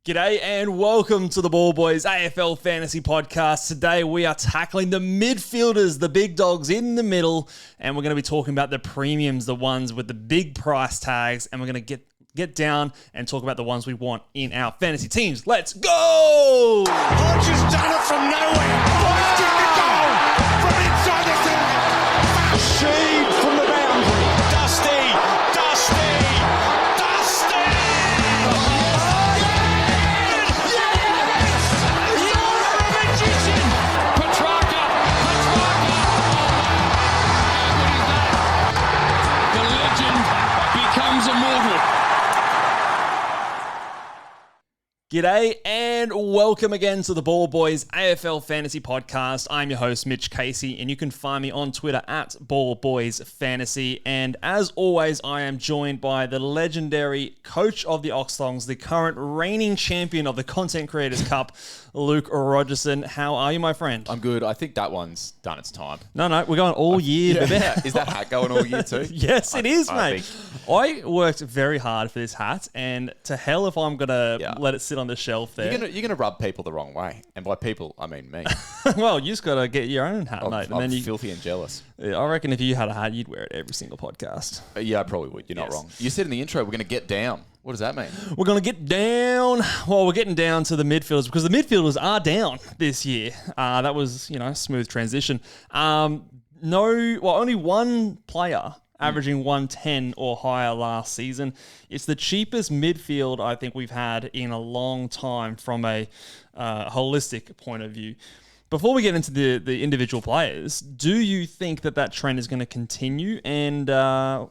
G'day and welcome to the Ball Boys AFL Fantasy Podcast. Today we are tackling the midfielders, the big dogs in the middle, and we're going to be talking about the premiums, the ones with the big price tags, and we're going to get down and talk about the ones we want in our fantasy teams. Let's go! Hodge has done it from nowhere. Hodge did the goal from inside the 30. Sheed from the boundary. Dusty. G'day and welcome again to the Ball Boys AFL Fantasy Podcast. I'm your host, Mitch Casey, and you can find me on Twitter at Ball Boys Fantasy. And as always, I am joined by the legendary coach of the Oxlongs, the current reigning champion of the Content Creators Cup, Luke Rogerson. How are you, my friend? I'm good. I think that one's done its time. No, we're going all year. Yeah. Is that hat going all year too? Yes, it is, mate. I worked very hard for this hat, and to hell if I'm going to let it sit on the shelf there. You're gonna rub people the wrong way, and by people I mean me. Well, you just got to get your own hat, mate. I'm filthy and jealous. I reckon if you had a hat, you'd wear it every single podcast. Yeah, I probably would. You're not wrong. You said in the intro we're going to get down. What does that mean? We're going to get down. Well, we're getting down to the midfielders because the midfielders are down this year. That was, smooth transition. Only one player averaging 110 or higher last season. It's the cheapest midfield I think we've had in a long time from a holistic point of view. Before we get into the individual players, do you think that trend is going to continue? And, I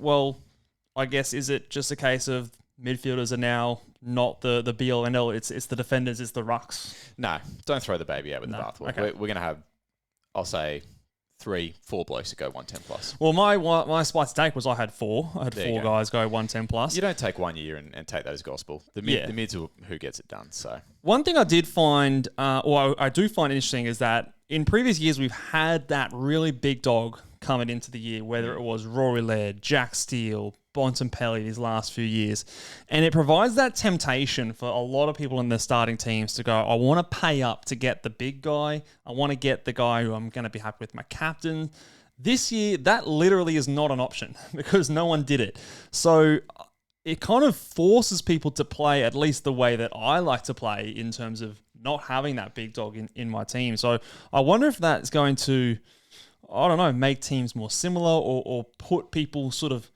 guess, is it just a case of midfielders are now not the be-all and end-all? It's the defenders, it's the rucks? No, don't throw the baby out with the bathwater. Okay. We're going to have, I'll say, 3-4 blokes that go 110 plus. Well, my spice take was I had four. I had four guys go 110 plus. You don't take 1 year and take that as gospel. The mids are who gets it done. So one thing I did find, I do find interesting, is that in previous years we've had that really big dog coming into the year, whether it was Rory Laird, Jack Steele, Bontempelli these last few years. And it provides that temptation for a lot of people in their starting teams to go, I want to pay up to get the big guy. I want to get the guy who I'm going to be happy with, my captain. This year, that literally is not an option because no one did it. So it kind of forces people to play at least the way that I like to play in terms of not having that big dog in my team. So I wonder if that's going to, make teams more similar or put people sort of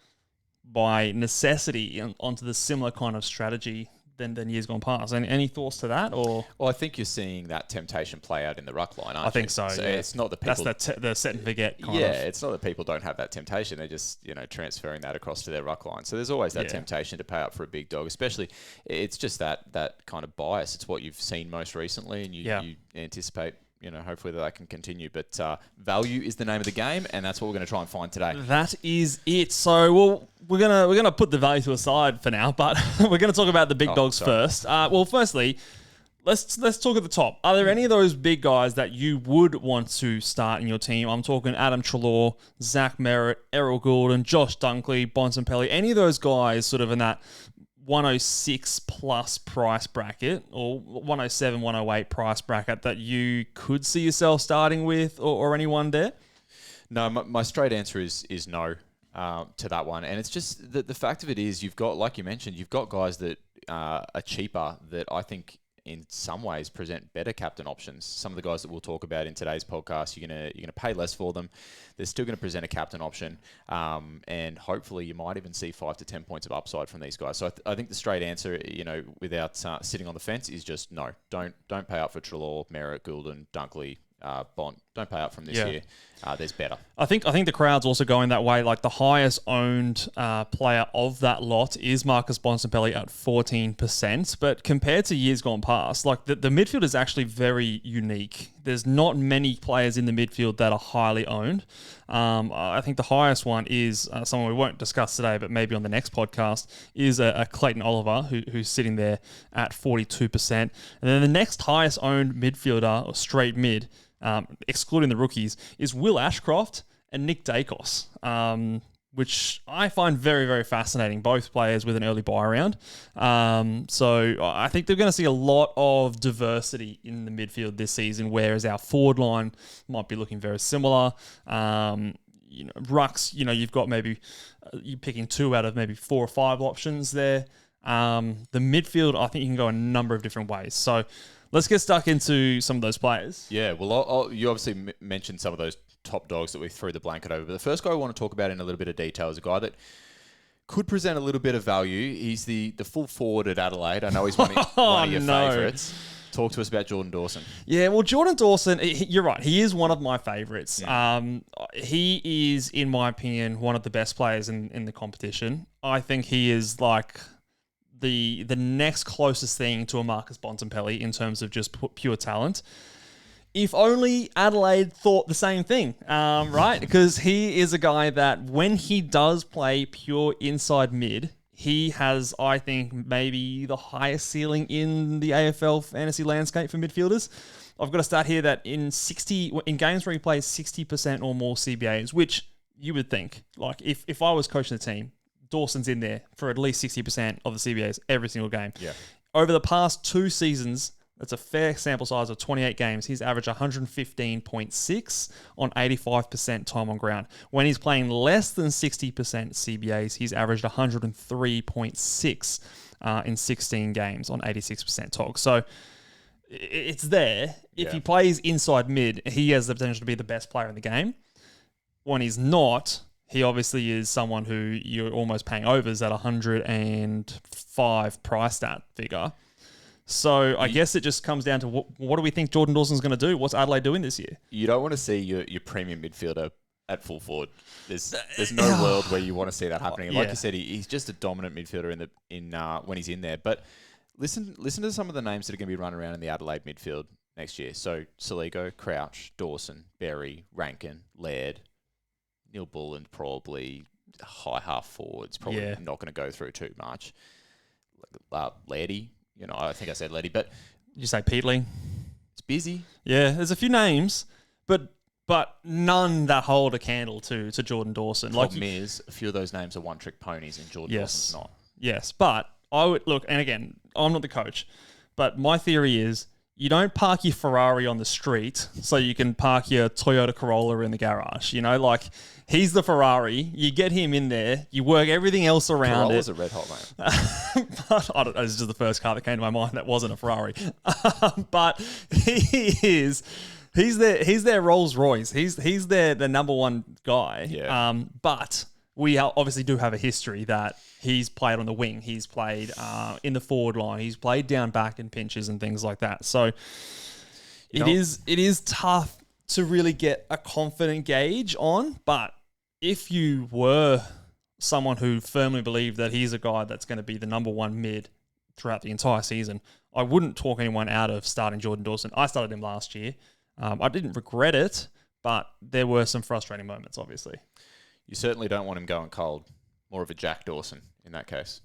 by necessity onto the similar kind of strategy than years gone past. Any thoughts to that? Or Well, I think you're seeing that temptation play out in the ruck line, aren't you? I think so, yeah. It's not that people... That's the set and forget kind of. Yeah, it's not that people don't have that temptation. They're just, transferring that across to their ruck line. So there's always that temptation to pay up for a big dog, especially it's just that kind of bias. It's what you've seen most recently, and you anticipate, hopefully that can continue. But value is the name of the game, and that's what we're going to try and find today. That is it. So, we're gonna put the value to a side for now, but we're going to talk about the big dogs first. Firstly, let's talk at the top. Are there any of those big guys that you would want to start in your team? I'm talking Adam Treloar, Zach Merritt, Errol Goulden, Josh Dunkley, Bontempelli. Any of those guys sort of in that 106 plus price bracket or 107, 108 price bracket that you could see yourself starting with or anyone there? No, my straight answer is no to that one. And it's just the fact of it is you've got, like you mentioned, you've got guys that are cheaper that I think in some ways present better captain options. Some of the guys that we'll talk about in today's podcast, you're gonna pay less for them. They're still going to present a captain option, and hopefully you might even see 5 to 10 points of upside from these guys. So I think the straight answer, without sitting on the fence, is just no. Don't pay up for Treloar, Merritt, Goulden, Dunkley, Bont. Don't pay up from this year. There's better. I think the crowd's also going that way. Like the highest owned player of that lot is Marcus Bontempelli at 14%. But compared to years gone past, like the midfield is actually very unique. There's not many players in the midfield that are highly owned. I think the highest one is someone we won't discuss today, but maybe on the next podcast, is a Clayton Oliver, who's sitting there at 42%. And then the next highest owned midfielder, or straight mid, excluding the rookies, is Will Ashcroft and Nick Daicos. which I find very, very fascinating. Both players with an early buy round. So I think they're going to see a lot of diversity in the midfield this season, whereas our forward line might be looking very similar. Rucks, you've got maybe you're picking 2 out of maybe 4 or 5 options there. The midfield, I think you can go a number of different ways. So let's get stuck into some of those players. Yeah, well, you obviously mentioned some of those top dogs that we threw the blanket over. But the first guy I want to talk about in a little bit of detail is a guy that could present a little bit of value. He's the full forward at Adelaide. I know he's one of your favourites. Talk to us about Jordan Dawson. Yeah, well, Jordan Dawson, you're right. He is one of my favourites. Yeah. He is, in my opinion, one of the best players in the competition. I think he is like the next closest thing to a Marcus Bontempelli in terms of just pure talent. If only Adelaide thought the same thing, right? Because he is a guy that when he does play pure inside mid, he has, I think, maybe the highest ceiling in the AFL fantasy landscape for midfielders. I've got a stat here that in games where he plays 60% or more CBAs, which you would think, like if I was coaching the team, Dawson's in there for at least 60% of the CBAs every single game. Yeah. Over the past 2 seasons, that's a fair sample size of 28 games. He's averaged 115.6 on 85% time on ground. When he's playing less than 60% CBAs, he's averaged 103.6 in 16 games on 86% TOG. So it's there. If he plays inside mid, he has the potential to be the best player in the game. When he's not, he obviously is someone who you're almost paying overs at 105 price stat figure. So I guess it just comes down to what do we think Jordan Dawson's going to do? What's Adelaide doing this year? You don't want to see your premium midfielder at full forward. There's no world where you want to see that happening. And like you said, he's just a dominant midfielder when he's in there. But listen to some of the names that are going to be running around in the Adelaide midfield next year. So Soligo, Crouch, Dawson, Berry, Rankin, Laird, Neil Bullen, probably high half forwards. Probably not going to go through too much. Lairdy. I think I said Letty, but Did you say Peatling? It's busy. Yeah, there's a few names, but none that hold a candle to Jordan Dawson. Problem is, a few of those names are one-trick ponies, and Jordan Dawson's not. Yes, but I would look, and again, I'm not the coach, but my theory is you don't park your Ferrari on the street so you can park your Toyota Corolla in the garage. He's the Ferrari. You get him in there. You work everything else around Corolla's it. a red hot, mate. But I don't know. This is just the first car that came to my mind that wasn't a Ferrari. But he's their Rolls Royce. He's the number one guy. Yeah. But we obviously do have a history that he's played on the wing. He's played in the forward line. He's played down back in pinches and things like that. So it is tough to really get a confident gauge on. But if you were someone who firmly believed that he's a guy that's going to be the number one mid throughout the entire season, I wouldn't talk anyone out of starting Jordan Dawson. I started him last year. I didn't regret it, but there were some frustrating moments, obviously. You certainly don't want him going cold. More of a Jack Dawson in that case.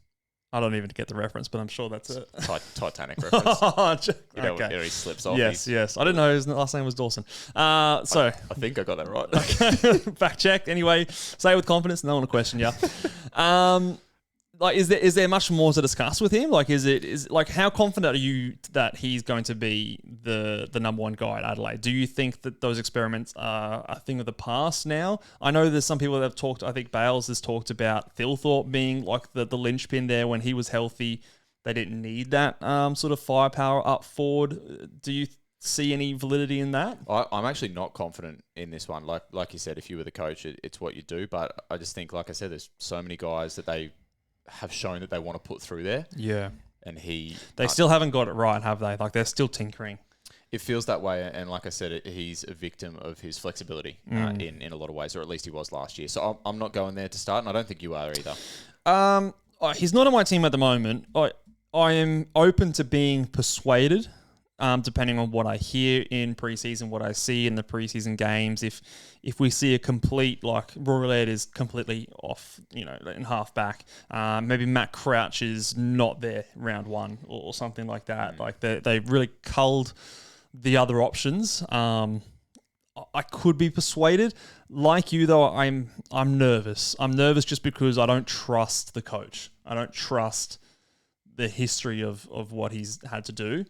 I don't even get the reference, but I'm sure that's it. Titanic reference. Okay. He slips off. Yes. I didn't know his last name was Dawson. I think I got that right. Okay. Fact check. Anyway, say it with confidence. No one will question you. Is there much more to discuss with him? How confident are you that he's going to be the number one guy at Adelaide? Do you think that those experiments are a thing of the past now? I know there's some people that have talked. I think Bales has talked about Thilthorpe being like the linchpin there when he was healthy. They didn't need that sort of firepower up forward. Do you see any validity in that? I'm actually not confident in this one. Like you said, if you were the coach, it's what you do. But I just think, like I said, there's so many guys that they have shown that they want to put through there. Yeah. And they still haven't got it right, have they? They're still tinkering. It feels that way. And like I said, he's a victim of his flexibility in a lot of ways, or at least he was last year. So I'm not going there to start, and I don't think you are either. He's not on my team at the moment. I am open to being persuaded, depending on what I hear in preseason, what I see in the preseason games. If we see a complete, Rory Laird is completely off, in half back, maybe Matt Crouch is not there round one or something like that. They really culled the other options. I could be persuaded. Like you, though, I'm nervous. I'm nervous just because I don't trust the coach. I don't trust the history of what he's had to do.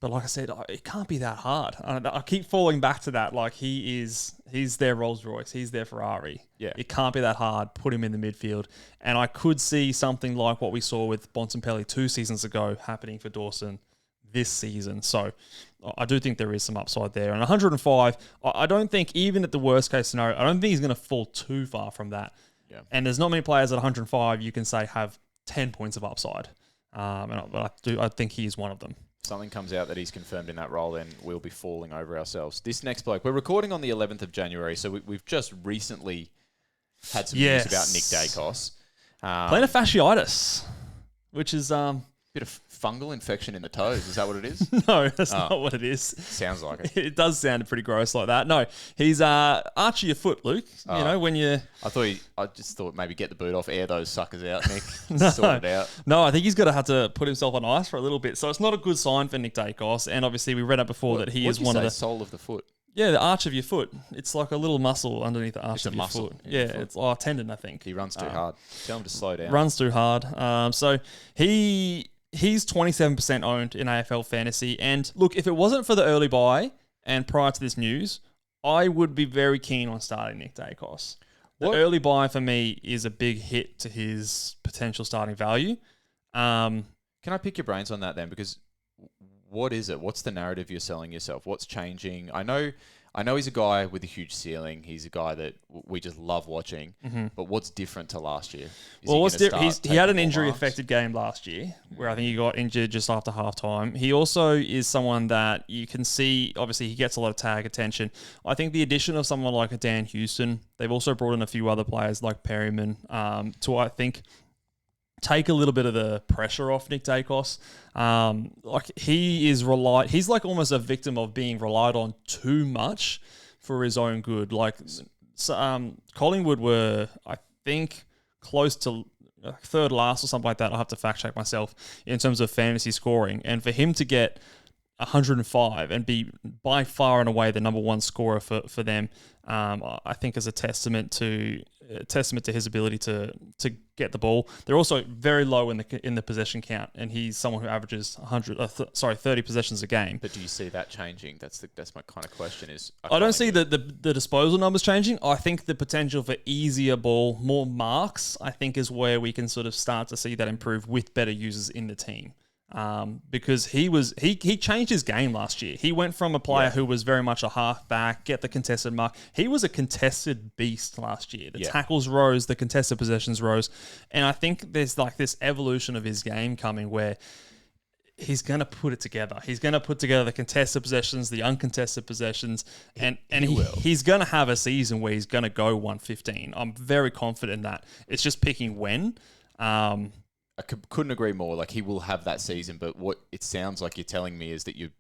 But like I said, it can't be that hard. I keep falling back to that. Like he's their Rolls Royce. He's their Ferrari. Yeah. It can't be that hard. Put him in the midfield. And I could see something like what we saw with Bontempelli 2 seasons ago happening for Dawson this season. So I do think there is some upside there. And 105, I don't think, even at the worst case scenario, I don't think he's going to fall too far from that. Yeah. And there's not many players at 105 you can say have 10 points of upside. But I think he is one of them. Something comes out that he's confirmed in that role, then we'll be falling over ourselves. This next bloke, we're recording on the 11th of January, so we've just recently had some news about Nick Daicos. Plantar fasciitis, which is... bit of fungal infection in the toes. Is that what it is? No, that's not what it is. Sounds like it. It does sound pretty gross like that. No, he's arch of your foot, Luke. You know, when you... I just thought maybe get the boot off, air those suckers out, Nick. Sort it out. No, I think he's got to have to put himself on ice for a little bit. So it's not a good sign for Nick Daicos. And obviously we read up before that he is one of the... sole of the foot? Yeah, the arch of your foot. It's like a little muscle underneath the arch of your muscle foot. Yeah, it's a tendon, I think. He runs too hard. Tell him to slow down. Runs too hard. So he's 27% owned in AFL Fantasy. And look, if it wasn't for the early buy and prior to this news, I would be very keen on starting Nick Daicos. The early buy for me is a big hit to his potential starting value. Can I pick your brains on that then? Because what is it? What's the narrative you're selling yourself? What's changing? I know he's a guy with a huge ceiling. He's a guy that we just love watching. Mm-hmm. But what's different to last year? He had an injury-affected game last year where I think he got injured just after halftime. He also is someone that you can see, obviously, he gets a lot of tag attention. I think the addition of someone like a Dan Houston, they've also brought in a few other players like Perryman to, I think, take a little bit of the pressure off Nick Daicos. He's like almost a victim of being relied on too much for his own good. Collingwood were, I think, close to third last or something like that. I'll have to fact check myself in terms of fantasy scoring. And for him to get 105 and be by far and away the number one scorer for them, I think is a testament to his ability to get the ball. They're also very low in the possession count, and he's someone who averages 30 possessions a game. But do you see that changing? That's my kind of question. I don't see the disposal numbers changing. I think the potential for easier ball, more marks, I think is where we can sort of start to see that improve with better users in the team. Because he changed his game last year. He went from a player who was very much a halfback, get the contested mark. He was a contested beast last year. The tackles rose, the contested possessions rose. And I think there's like this evolution of his game coming where he's going to put it together. He's going to put together the contested possessions, the uncontested possessions, and he's going to have a season where he's going to go 115. I'm very confident in that. It's just picking when. I couldn't agree more. Like, he will have that season, but what it sounds like you're telling me is that you're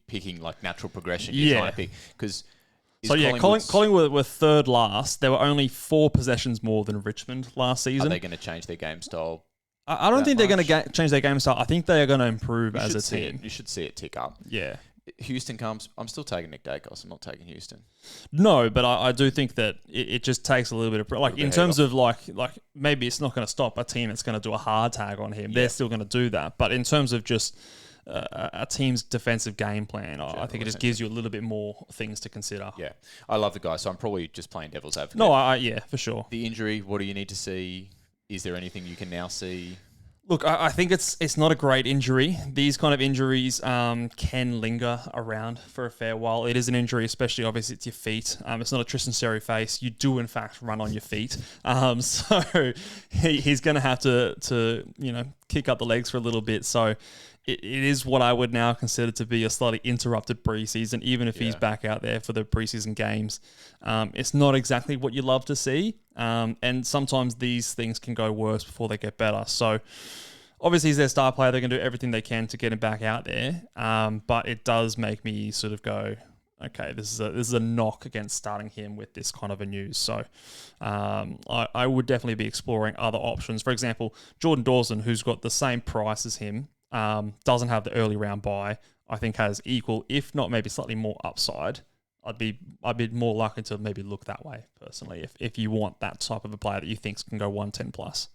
picking like natural progression. You're trying to pick because. Collingwood were third last. There were only 4 possessions more than Richmond last season. Are they going to change their game style? I don't think they're going to change their game style. I think they are going to improve as a team. You should see it tick up. Yeah. Houston comes. I'm still taking Nick Daicos. I'm not taking Houston. No, but I do think that it just takes a little bit of in terms of like maybe it's not going to stop a team that's going to do a hard tag on him. Yeah. They're still going to do that, but in terms of just a team's defensive game plan, I think it just gives you a little bit more things to consider. Yeah, I love the guy, so I'm probably just playing devil's advocate. No, yeah, for sure. The injury. What do you need to see? Is there anything you can now see? Look, I think it's not a great injury. These kind of injuries can linger around for a fair while. It is an injury, especially obviously it's your feet. It's not a Tristan Serry face. You do in fact run on your feet. So he's going to have to kick up the legs for a little bit. So it is what I would now consider to be a slightly interrupted preseason, even if he's back out there for the preseason games. It's not exactly what you love to see. And sometimes these things can go worse before they get better. So obviously he's their star player. They're going to do everything they can to get him back out there. But it does make me sort of go, okay, this is a knock against starting him with this kind of a news. So I would definitely be exploring other options. For example, Jordan Dawson, who's got the same price as him, doesn't have the early round buy, I think has equal, if not maybe slightly more upside I'd be more likely to maybe look that way personally if you want that type of a player that you think can go 110 plus.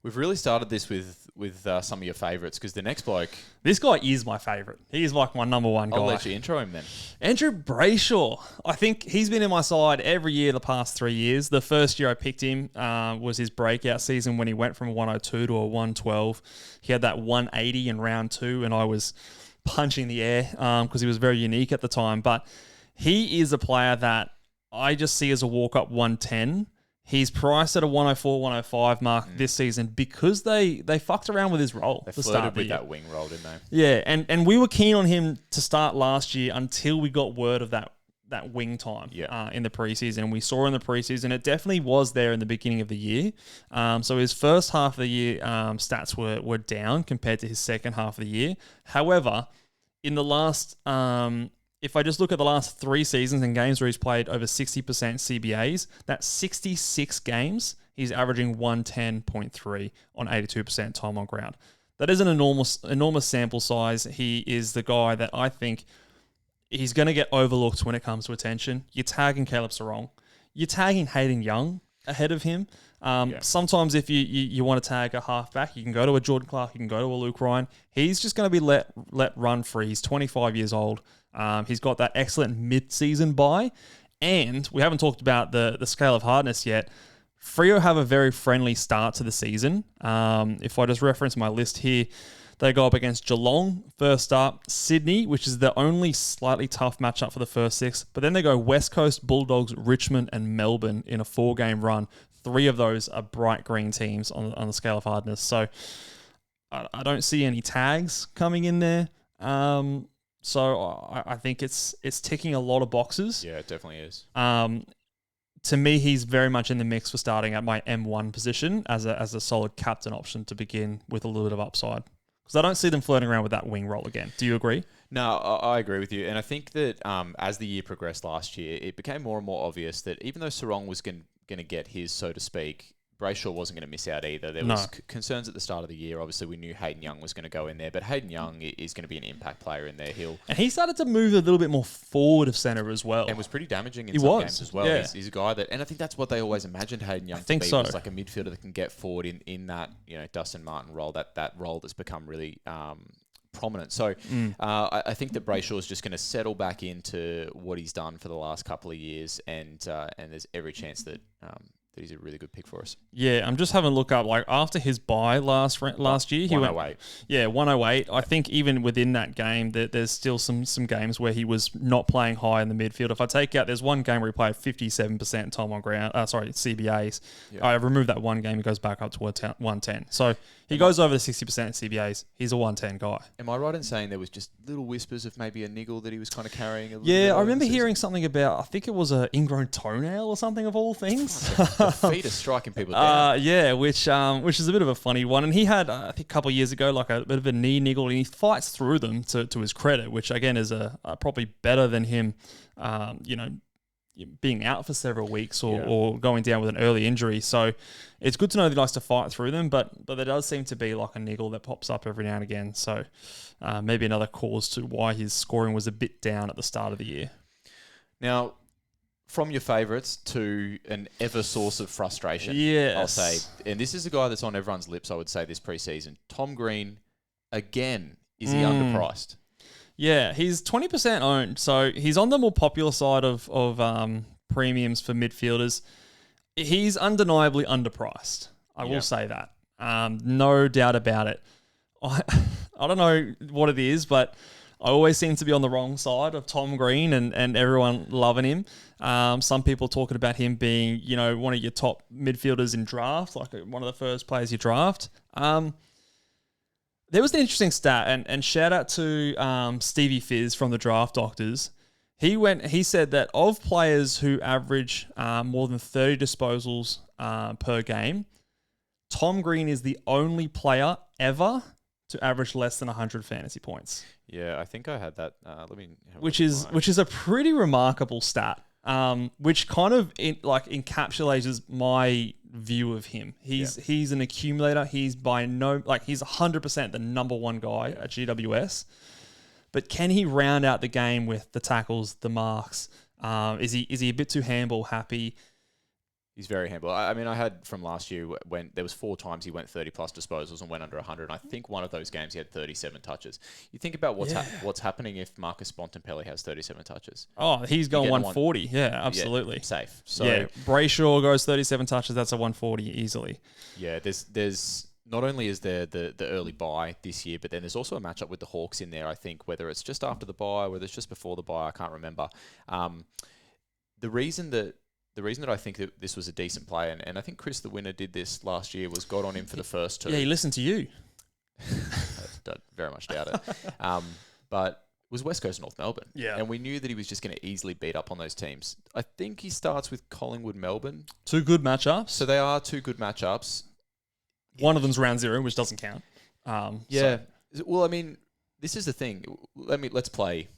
We've really started this with some of your favourites because the next bloke... This guy is my favourite. He is like my number one guy. I'll let you intro him then. Andrew Brayshaw. I think he's been in my side every year the past 3 years. The first year I picked him was his breakout season when he went from a 102 to a 112. He had that 180 in round 2 and I was punching the air because he was very unique at the time. But he is a player that I just see as a walk-up 110. He's priced at a 104, 105 mark this season because they fucked around with his role. They flirted with that wing role, didn't they? Yeah, and we were keen on him to start last year until we got word of that wing time in the preseason. And we saw in the preseason, it definitely was there in the beginning of the year. So his first half of the year stats were down compared to his second half of the year. However, in the last... if I just look at the last 3 seasons and games where he's played over 60% CBAs, that's 66 games. He's averaging 110.3 on 82% time on ground. That is an enormous sample size. He is the guy that I think he's going to get overlooked when it comes to attention. You're tagging Caleb Sarong. You're tagging Hayden Young ahead of him. Sometimes if you want to tag a halfback, you can go to a Jordan Clark, you can go to a Luke Ryan. He's just going to be let run free. He's 25 years old. He's got that excellent mid-season bye. And we haven't talked about the scale of hardness yet. Freo have a very friendly start to the season. If I just reference my list here, they go up against Geelong first up, Sydney, which is the only slightly tough matchup for the first 6. But then they go West Coast, Bulldogs, Richmond, and Melbourne in a 4-game run. 3 of those are bright green teams on the scale of hardness. So I don't see any tags coming in there. So I think it's ticking a lot of boxes. Yeah, it definitely is. To me, he's very much in the mix for starting at my M1 position as a solid captain option to begin with a little bit of upside. Because I don't see them flirting around with that wing role again. Do you agree? No, I agree with you. And I think that as the year progressed last year, it became more and more obvious that even though Sarong was going to get his, so to speak, Brayshaw wasn't going to miss out either. There was concerns at the start of the year. Obviously, we knew Hayden Young was going to go in there, but Hayden Young is going to be an impact player in there. And he started to move a little bit more forward of centre as well. And was pretty damaging in some games as well. Yeah. He's a guy that, and I think that's what they always imagined Hayden Young to be. Was like a midfielder that can get forward in that, Dustin Martin role, that role that's become really prominent. So I think that Brayshaw is just going to settle back into what he's done for the last couple of years, and there's every chance that he's a really good pick for us. Yeah, I'm just having a look up. Like after his bye last year, he 108. went 108. I think even within that game, there's still some games where he was not playing high in the midfield. If I take out, there's one game where he played 57% time on ground. CBAs. Yeah. I removed that one game. He goes back up to 110. So he goes over the 60% CBAs. He's a 110 guy. Am I right in saying there was just little whispers of maybe a niggle that he was kind of carrying? I remember hearing something about. I think it was an ingrown toenail or something of all things. The feet are striking people down. Which is a bit of a funny one. And he had, I think, a couple of years ago, like a bit of a knee niggle, and he fights through them to his credit, which again is probably better than him, being out for several weeks or going down with an early injury. So it's good to know that he likes to fight through them, but there does seem to be like a niggle that pops up every now and again. So maybe another cause to why his scoring was a bit down at the start of the year. Now, from your favourites to an ever source of frustration, I'll say. And this is a guy that's on everyone's lips, I would say, this preseason. Tom Green, again, is he underpriced? Yeah, he's 20% owned, so he's on the more popular side of premiums for midfielders. He's undeniably underpriced. I will say that. No doubt about it. I don't know what it is, but I always seem to be on the wrong side of Tom Green and everyone loving him. Some people talking about him being, one of your top midfielders in draft, like one of the first players you draft. There was an interesting stat, and shout out to Stevie Fizz from the Draft Doctors. He said that of players who average more than 30 disposals per game, Tom Green is the only player ever to average less than 100 fantasy points. Yeah, I think I had that. Which is a pretty remarkable stat. Which kind of encapsulates my view of him. He's an accumulator. He's he's 100% the number one guy at GWS. But can he round out the game with the tackles, the marks? Is he a bit too handball happy? He's very handball. I mean, I had from last year when there was 4 times he went 30 plus disposals and went under 100. And I think one of those games he had 37 touches. You think about what's happening if Marcus Bontempelli has 37 touches. Oh, he's going 140. Yeah, absolutely. Yeah, safe. So yeah, Brayshaw goes 37 touches. That's a 140 easily. Yeah, there's not only is there the early bye this year, but then there's also a matchup with the Hawks in there, I think, whether it's just after the bye, whether it's just before the bye, I can't remember. The reason that I think that this was a decent play, and I think Chris the winner did this last year, was got on him for the first 2. Yeah, he listened to you. I very much doubt it. But it was West Coast North Melbourne. Yeah. And we knew that he was just going to easily beat up on those teams. I think he starts with Collingwood Melbourne. 2 good matchups. So they are 2 good matchups. One of them's round 0, which doesn't count. Yeah. So. Well, I mean, this is the thing. Let's play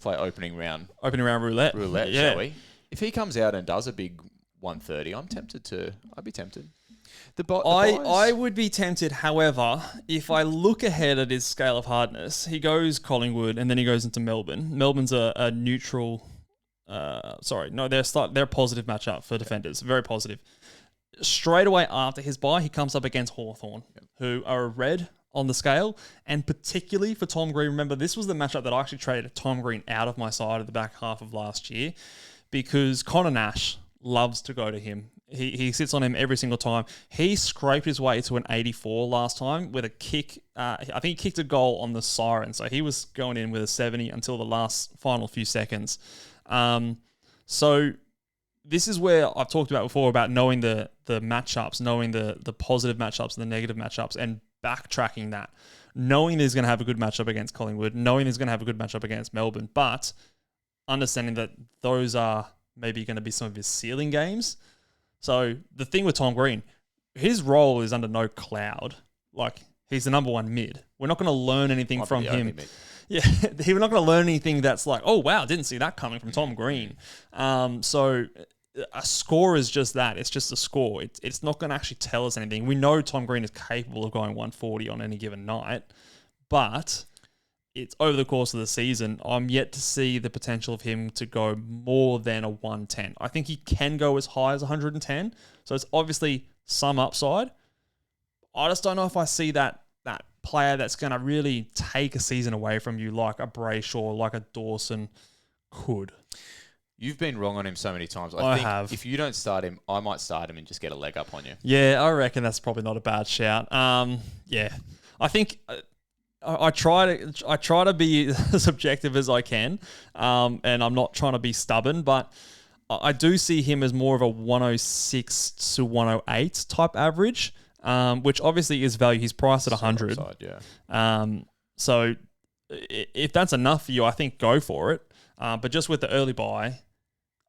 opening round. Opening round roulette. Shall we? If he comes out and does a big 130, I'd be tempted. I would be tempted. However, if I look ahead at his scale of hardness, he goes Collingwood and then he goes into Melbourne. Melbourne's a neutral. They're a positive matchup for defenders. Very positive. Straight away after his bye, he comes up against Hawthorn, who are a red on the scale, and particularly for Tom Green. Remember, this was the matchup that I actually traded Tom Green out of my side at the back half of last year, because Connor Nash loves to go to him. He sits on him every single time. He scraped his way to an 84 last time with a kick. I think he kicked a goal on the siren, so he was going in with a 70 until the final few seconds. So this is where I've talked about before about knowing the matchups, knowing the positive matchups and the negative matchups, and backtracking that. Knowing he's going to have a good matchup against Collingwood, knowing he's going to have a good matchup against Melbourne, but understanding that those are maybe going to be some of his ceiling games. So the thing with Tom Green, his role is under no cloud. Like, he's the number 1 mid. We're not going to learn anything from him. Yeah, we're not going to learn anything that's like, oh, wow, didn't see that coming from Tom Green. So a score is just that. It's just a score. It's not going to actually tell us anything. We know Tom Green is capable of going 140 on any given night, but it's over the course of the season. I'm yet to see the potential of him to go more than a 110. I think he can go as high as 110. So it's obviously some upside. I just don't know if I see that player that's going to really take a season away from you like a Brayshaw, like a Dawson could. You've been wrong on him so many times. I have. If you don't start him, I might start him and just get a leg up on you. Yeah, I reckon that's probably not a bad shout. Yeah, I think I try to be as objective as I can, and I'm not trying to be stubborn, but I do see him as more of a 106 to 108 type average, which obviously is value. He's priced at 100. So if that's enough for you, I think go for it. But just with the early buy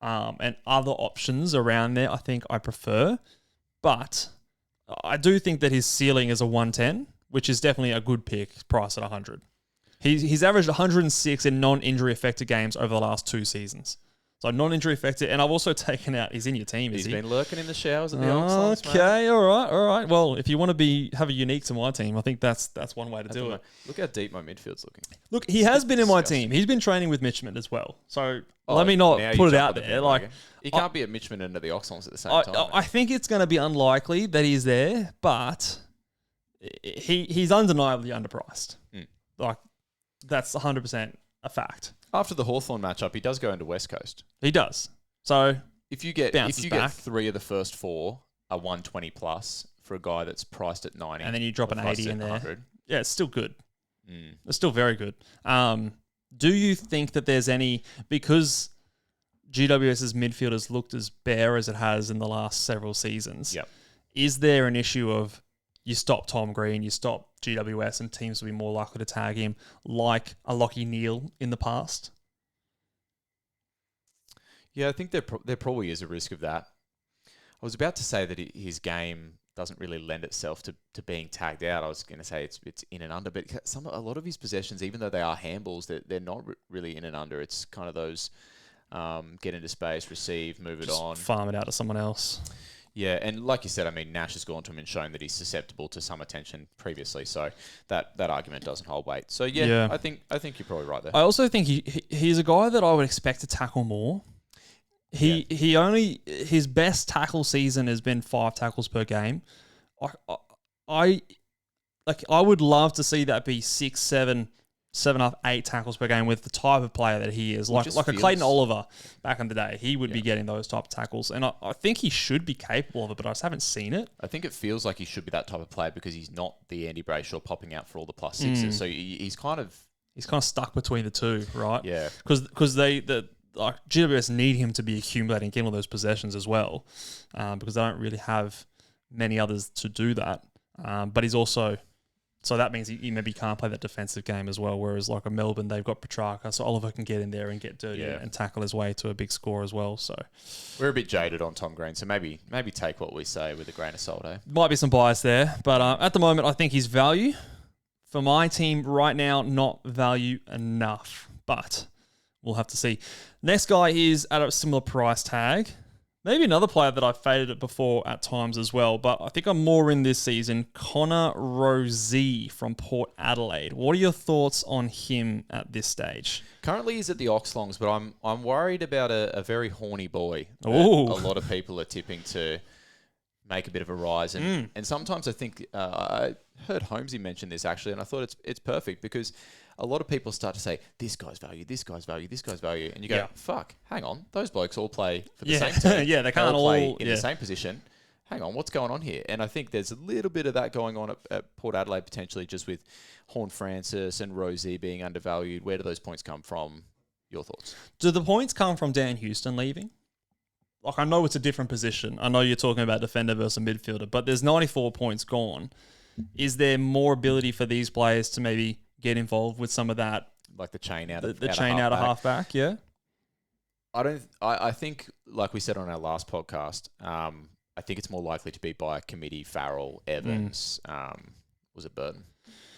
and other options around there, I think I prefer. But I do think that his ceiling is a 110, which is definitely a good pick, priced at 100. He's averaged 106 in non-injury affected games over the last 2 seasons. So non-injury affected, and I've also taken out. He's in your team. He's been lurking in the showers at the Oxlades, Okay, all right. Well, if you want to have a unique to my team, I think that's one way to do it. Look how deep my midfield's looking. Look, he has been in my team. He's been training with Mitchman as well. So let me not put it out there. Like, he can't be at Mitchman and at the Oxlades at the same time. I think it's going to be unlikely that he's there, but he's undeniably underpriced. Like, that's 100% a fact. After the Hawthorn matchup, he does go into West Coast. He does. So if you get 3 of the first 4 are 120 plus for a guy that's priced at 90, and then you drop an 80 in there, yeah, it's still good. It's still very good. Do you think that there's any, because GWS's midfield has looked as bare as it has in the last several seasons? Yep. Is there an issue of you stop Tom Green, you stop GWS, and teams will be more likely to tag him like a Lachie Neale in the past? Yeah, I think there probably is a risk of that. I was about to say that his game doesn't really lend itself to being tagged out. I was going to say it's in and under, but a lot of his possessions, even though they are handballs, they're not really in and under. It's kind of those get into space, receive, move it on. Farm it out to someone else. Yeah, and like you said, I mean, Nash has gone to him and shown that he's susceptible to some attention previously, so that argument doesn't hold weight. So yeah. I think you're probably right there. I also think he's a guy that I would expect to tackle more. His best tackle season has been 5 tackles per game. I would love to see that be 6, 7, 7.5, 8 tackles per game with the type of player that he is. Like a Clayton Oliver back in the day. He would be getting those type of tackles. And I think he should be capable of it, but I just haven't seen it. I think it feels like he should be that type of player because he's not the Andy Brayshaw popping out for all the plus sixes. So he's kind of stuck between the two, right? Yeah. Because GWS need him to be accumulating, getting all those possessions as well, because they don't really have many others to do that. But he's also... So that means he maybe can't play that defensive game as well, whereas like a Melbourne, they've got Petracca, so Oliver can get in there and get dirty and tackle his way to a big score as well. So we're a bit jaded on Tom Green, so maybe take what we say with a grain of salt, eh? Might be some bias there, but at the moment, I think he's value. For my team right now, not value enough, but we'll have to see. Next guy is at a similar price tag. Maybe another player that I've faded it before at times as well, but I think I'm more in this season. Connor Rozee from Port Adelaide. What are your thoughts on him at this stage? Currently he's at the Oxlongs, but I'm worried about a very horny boy. A lot of people are tipping to make a bit of a rise. And sometimes I think, I heard Holmesy mention this actually, and I thought it's perfect because a lot of people start to say, this guy's value, this guy's value, this guy's value. And you go, fuck, hang on. Those blokes all play for the same team. They can't all play in the same position. Hang on, what's going on here? And I think there's a little bit of that going on at Port Adelaide potentially, just with Horne-Francis and Rozee being undervalued. Where do those points come from? Your thoughts? Do the points come from Dan Houston leaving? Like, I know it's a different position. I know you're talking about defender versus midfielder, but there's 94 points gone. Is there more ability for these players to maybe get involved with some of that, like the chain out of halfback? Yeah, I think, like we said on our last podcast, I think it's more likely to be by committee. Farrell, Evans, was it Burton,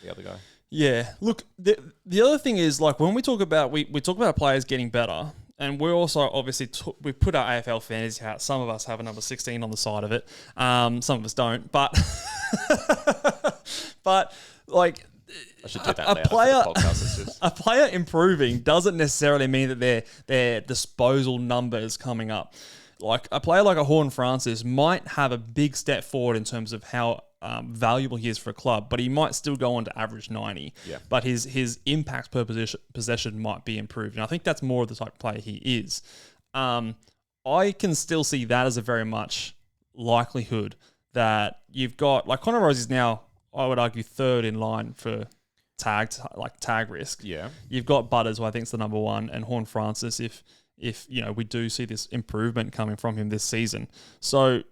the other guy? Yeah. Look, the other thing is, like, when we talk about we talk about players getting better, and we're also obviously we put our AFL Fantasy hat. Some of us have a number 16 on the side of it. Some of us don't, but like. I should do that a player improving doesn't necessarily mean that their disposal number is coming up. Like a player like a Horne-Francis might have a big step forward in terms of how valuable he is for a club, but he might still go on to average 90. Yeah. But his impact per possession might be improved. And I think that's more of the type of player he is. I can still see that as a very much likelihood that you've got, like Connor Rozee is now, I would argue, third in line for tag risk. Yeah. You've got Butters, who I think is the number one, and Horne-Francis if we do see this improvement coming from him this season. So,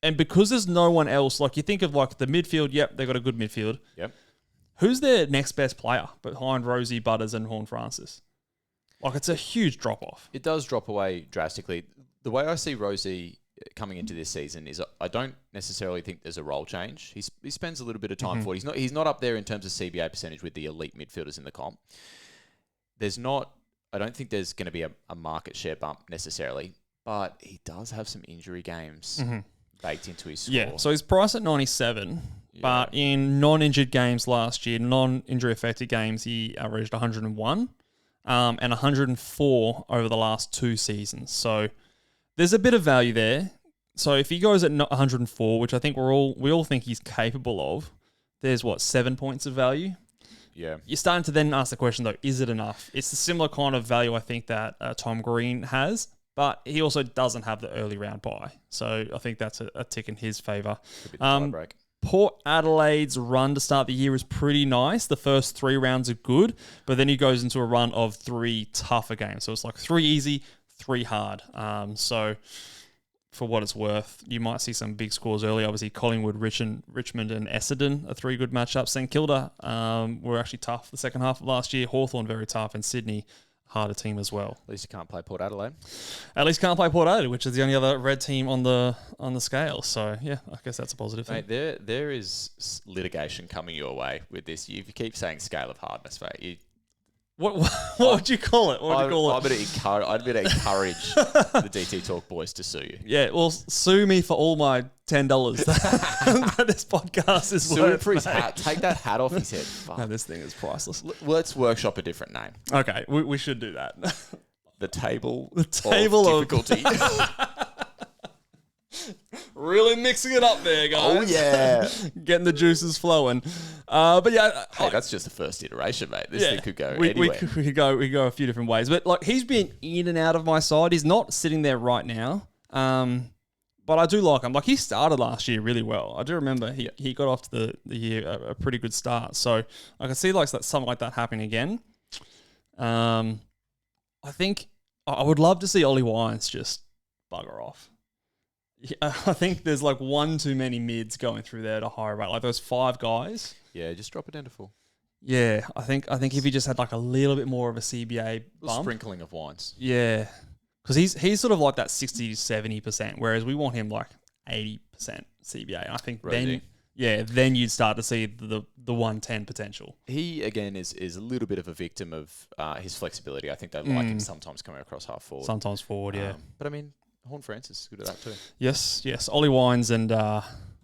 and because there's no one else, like you think of like the midfield, they've got a good midfield. Yep. Who's their next best player behind Rozee, Butters, and Horne-Francis? Like, it's a huge drop off. It does drop away drastically. The way I see Rozee coming into this season is I don't necessarily think there's a role change. He spends a little bit of time for it. He's not up there in terms of CBA percentage with the elite midfielders in the comp. I don't think there's going to be a market share bump necessarily, but he does have some injury games baked into his score. Yeah, so he's priced at 97, but in non-injured games last year, non-injury affected games, he averaged 101 and 104 over the last 2 seasons. So there's a bit of value there. So if he goes at 104, which I think we all think he's capable of, there's 7 points of value. Yeah. You're starting to then ask the question, though, is it enough? It's the similar kind of value I think that Tom Green has, but he also doesn't have the early round bye. So I think that's a tick in his favour. Port Adelaide's run to start the year is pretty nice. The first 3 rounds are good, but then he goes into a run of 3 tougher games. So it's like 3 easy, 3 hard. So for what it's worth, you might see some big scores early. Obviously, Collingwood, Richmond and Essendon are 3 good matchups. St Kilda were actually tough the second half of last year. Hawthorn very tough, and Sydney harder team as well. At least you can't play Port Adelaide. At least can't play Port Adelaide, which is the only other red team on the scale. So yeah, I guess that's a positive thing. Mate, there is litigation coming your way with this. You keep saying scale of hardness, mate. What would you call it? What would you call it? I'd better encourage the DT Talk boys to sue you. Yeah, well, sue me for all my $10 that this podcast is Sue him worth. for his hat. Take that hat off his head. Fuck. No, this thing is priceless. Let's workshop a different name. Okay, we should do that. The table of difficulty. Really mixing it up there, guys. Oh, yeah. Getting the juices flowing. But yeah. Hey, that's just the first iteration, mate. This thing could go anywhere. We could go a few different ways. But like, he's been in and out of my side. He's not sitting there right now. But I do like him. Like, he started last year really well. I do remember he got off to the year a pretty good start. So I can see like something like that happening again. I think I would love to see Ollie Wines just bugger off. Yeah, I think there's like one too many mids going through there at a higher rate. Like those 5 guys. Yeah, just drop it down to 4. Yeah, I think if he just had like a little bit more of a CBA bump. Sprinkling of wines. Yeah. Because he's sort of like that 60 to 70%, whereas we want him like 80% CBA. I think Rozee. then you'd start to see the 110 potential. He, again, is a little bit of a victim of his flexibility. I think they like him sometimes coming across half forward. Sometimes forward, yeah. But I mean, Horn Francis is good at that too. Yes. Ollie Wines and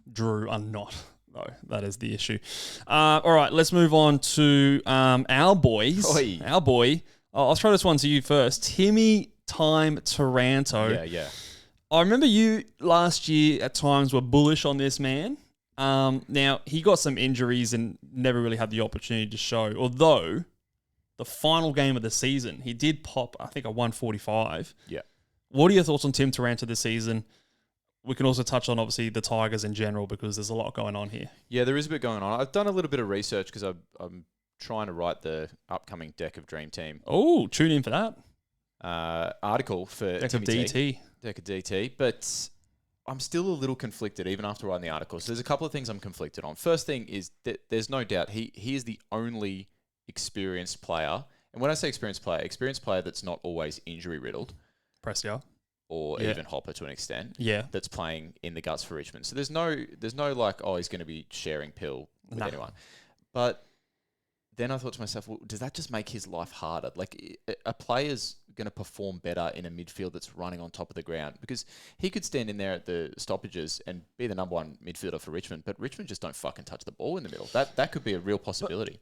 Drew are not, though. That is the issue. All right, let's move on to our boys. Oi. Our boy. I'll throw this one to you first. Timmy Time Taranto. Yeah. I remember you last year at times were bullish on this man. Now, he got some injuries and never really had the opportunity to show. Although, the final game of the season, he did pop, I think, a 145. Yeah. What are your thoughts on Tim Taranto this season? We can also touch on, obviously, the Tigers in general because there's a lot going on here. Yeah, there is a bit going on. I've done a little bit of research because I'm trying to write the upcoming deck of Dreamteam. Oh, tune in for that. Article for Deck of Timmy DT. T. Deck of DT. But I'm still a little conflicted even after writing the article. So there's a couple of things I'm conflicted on. First thing is that there's no doubt he is the only experienced player. And when I say experienced player that's not always injury-riddled. Prestia. Or even Hopper to an extent. Yeah. That's playing in the guts for Richmond. So there's no like, oh, he's going to be sharing pill with anyone. But then I thought to myself, well, does that just make his life harder? Like, a player's going to perform better in a midfield that's running on top of the ground because he could stand in there at the stoppages and be the number 1 midfielder for Richmond, but Richmond just don't fucking touch the ball in the middle. That could be a real possibility.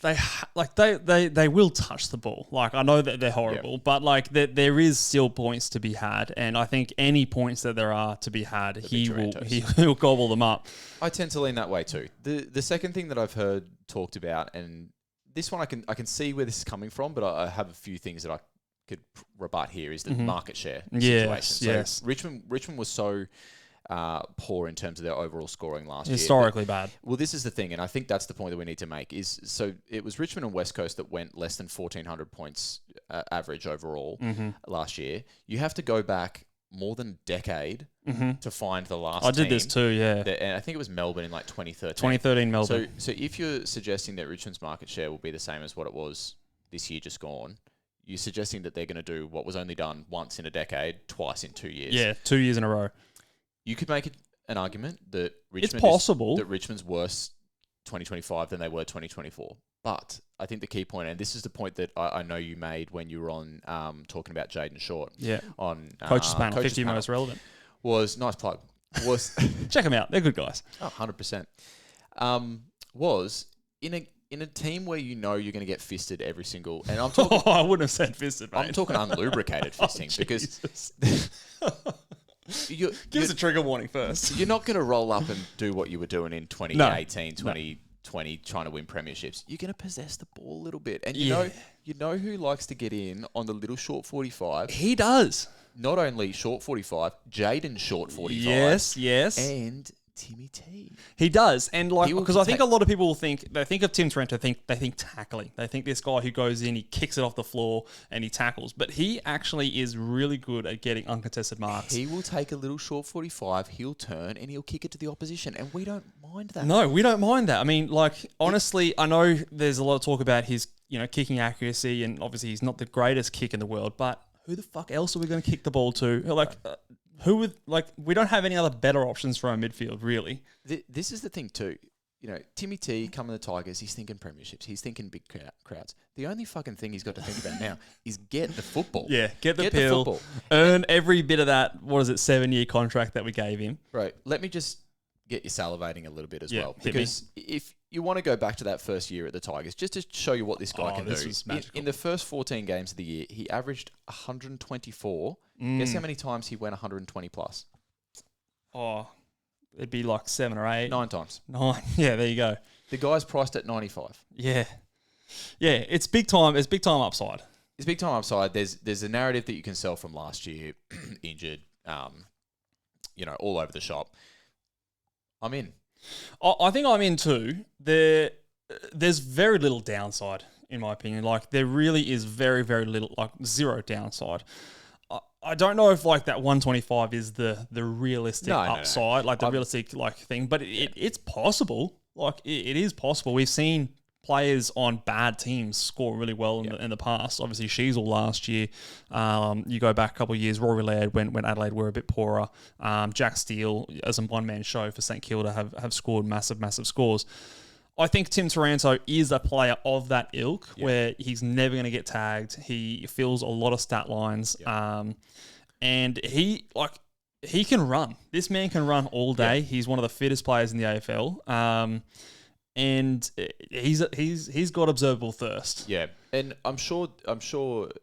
They will touch the ball. Like, I know that they're horrible, but like there is still points to be had, and I think any points that there are to be had, he'll gobble them up. I tend to lean that way too. The second thing that I've heard talked about, and this one I can see where this is coming from, but I have a few things that I could rebut here, is the market share situation. Yes. Richmond was so poor in terms of their overall scoring last year. Historically bad. Well, this is the thing, and I think that's the point that we need to make, is so it was Richmond and West Coast that went less than 1,400 points average overall last year. You have to go back more than a decade to find the last I did team. this too, yeah. And I think it was Melbourne in like 2013. 2013 Melbourne. So if you're suggesting that Richmond's market share will be the same as what it was this year just gone, you're suggesting that they're going to do what was only done once in a decade, twice in 2 years. Yeah, 2 years in a row. You could make an argument that Richmond's worse 2025 than they were 2024. But I think the key point, and this is the point that I know you made when you were on talking about Jaden Short on Coach's Panel, 50 most relevant. Was nice plug. Was check them out. They're good guys. Oh, 100%. Was in a team where you know you're going to get fisted every single, and I'm talking. I wouldn't have said fisted, mate. I'm talking unlubricated fisting because. Give us a trigger warning first. You're not going to roll up and do what you were doing in 2018, 2020, trying to win premierships. You're going to possess the ball a little bit, and you know who likes to get in on the little short 45. He does. Not only short 45, Jaden short 45. Yes. And Timmy T. He does. And like, because I think a lot of people will think, they think of Tim Taranto, they think tackling. They think this guy who goes in, he kicks it off the floor and he tackles. But he actually is really good at getting uncontested marks. He will take a little short 45, he'll turn and he'll kick it to the opposition. And we don't mind that. No, we don't mind that. I mean, like, honestly, I know there's a lot of talk about his, kicking accuracy, and obviously he's not the greatest kick in the world, but who the fuck else are we going to kick the ball to? Like, we don't have any other better options for our midfield, really. This is the thing too. Timmy T coming to the Tigers, he's thinking premierships, he's thinking big crowds. The only fucking thing he's got to think about now is get the football. Yeah, get the pill, football. Earn every bit of that, 7-year contract that we gave him. Right, let me just get you salivating a little bit as well. hit me. Because if you want to go back to that first year at the Tigers, just to show you what this guy can this do. was magical. In the first 14 games of the year, he averaged 124. Guess how many times he went 120 plus? Oh, it'd be like 7 or 8. 9 times. 9. Yeah, there you go. The guy's priced at 95. Yeah. Yeah, it's big time. It's big time upside. It's big time upside. There's a narrative that you can sell from last year, injured, all over the shop. I'm in. I think I'm in too. There's very little downside, in my opinion. Like, there really is very, very little, like zero downside. I don't know if like that 125 is the realistic upside, like the realistic like thing, but it's possible. Like it is possible. We've seen players on bad teams score really well in the past. Obviously, Sheasel last year. You go back a couple of years, Rory Laird when Adelaide were a bit poorer. Jack Steele as a one-man show for St Kilda have scored massive scores. I think Tim Taranto is a player of that ilk where he's never going to get tagged. He fills a lot of stat lines. And he can run. This man can run all day. He's one of the fittest players in the AFL. And he's got observable thirst. Yeah. And I'm sure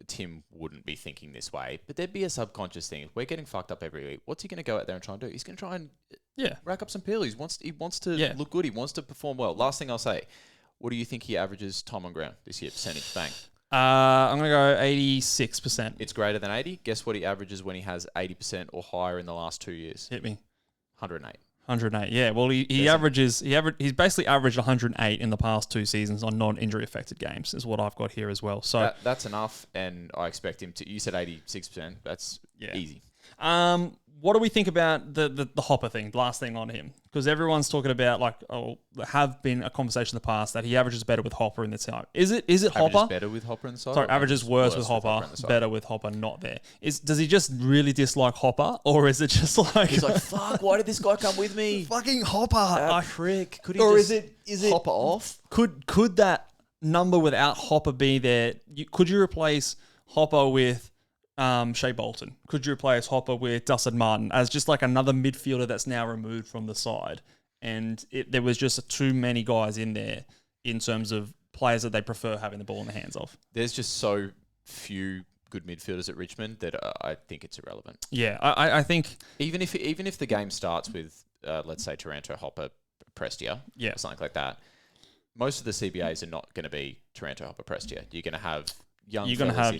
Tim wouldn't be thinking this way, but there'd be a subconscious thing. If we're getting fucked up every week, what's he going to go out there and try and do? He's going to try and rack up some pill. He wants to look good. He wants to perform well. Last thing I'll say, what do you think he averages time on ground this year, percentage? Bang. I'm going to go 86%. It's greater than 80. Guess what he averages when he has 80% or higher in the last 2 years? Hit me. 108. 108. Yeah. Well, he's basically averaged 108 in the past 2 seasons on non-injury affected games is what I've got here as well. So that's enough, and I expect him to. You said 86%. That's easy. What do we think about the Hopper thing? The last thing on him, because everyone's talking about have been a conversation in the past that he averages better with Hopper in the time. Is it Hopper better with Hopper in the side? Sorry, averages worse with Hopper, better with Hopper not there. Does he just really dislike Hopper, or is it just like he's like, fuck? Why did this guy come with me? Fucking Hopper, prick. Could he or just is it Hopper off? Could that number without Hopper be there? Could you replace Hopper with Shea Bolton? Could you replace Hopper with Dawson Martin as just like another midfielder that's now removed from the side? And there was just too many guys in there in terms of players that they prefer having the ball in the hands of. There's just so few good midfielders at Richmond that I think it's irrelevant. Yeah, I think even if the game starts with let's say Taranto, Hopper, Prestia, or something like that, most of the CBAs are not going to be Taranto, Hopper, Prestia. You're going to have young. You're going to have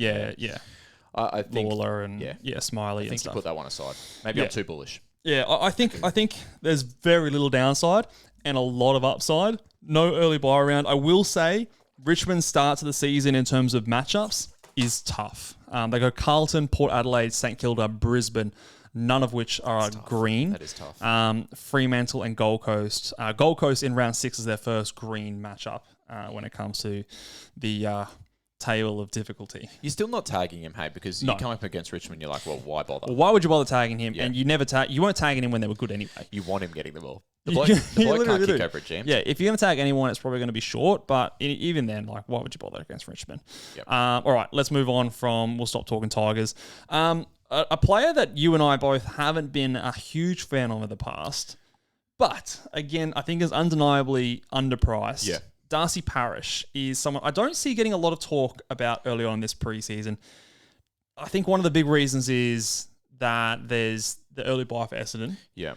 I think Lawler and Smiley. I think and stuff. you put that one aside. Maybe I'm too bullish. Yeah, I think there's very little downside and a lot of upside. No early buy around. I will say Richmond's start to the season in terms of matchups is tough. They go Carlton, Port Adelaide, St Kilda, Brisbane, none of which are green. That is tough. Fremantle and Gold Coast. Gold Coast in round 6 is their first green matchup when it comes to the table of difficulty. You're still not tagging him, hey, because you come up against Richmond, you're like, well, why bother? Well, why would you bother tagging him? Yeah. And you weren't tagging him when they were good anyway. You want him getting the ball. The bloke can't kick over a jam. Yeah, if you're going to tag anyone, it's probably going to be short, but even then, like, why would you bother against Richmond? Yep. All right, let's move on we'll stop talking Tigers. A player that you and I both haven't been a huge fan of in the past, but again, I think is undeniably underpriced. Yeah. Darcy Parish is someone I don't see getting a lot of talk about early on in this preseason. I think one of the big reasons is that there's the early buy for Essendon. Yeah.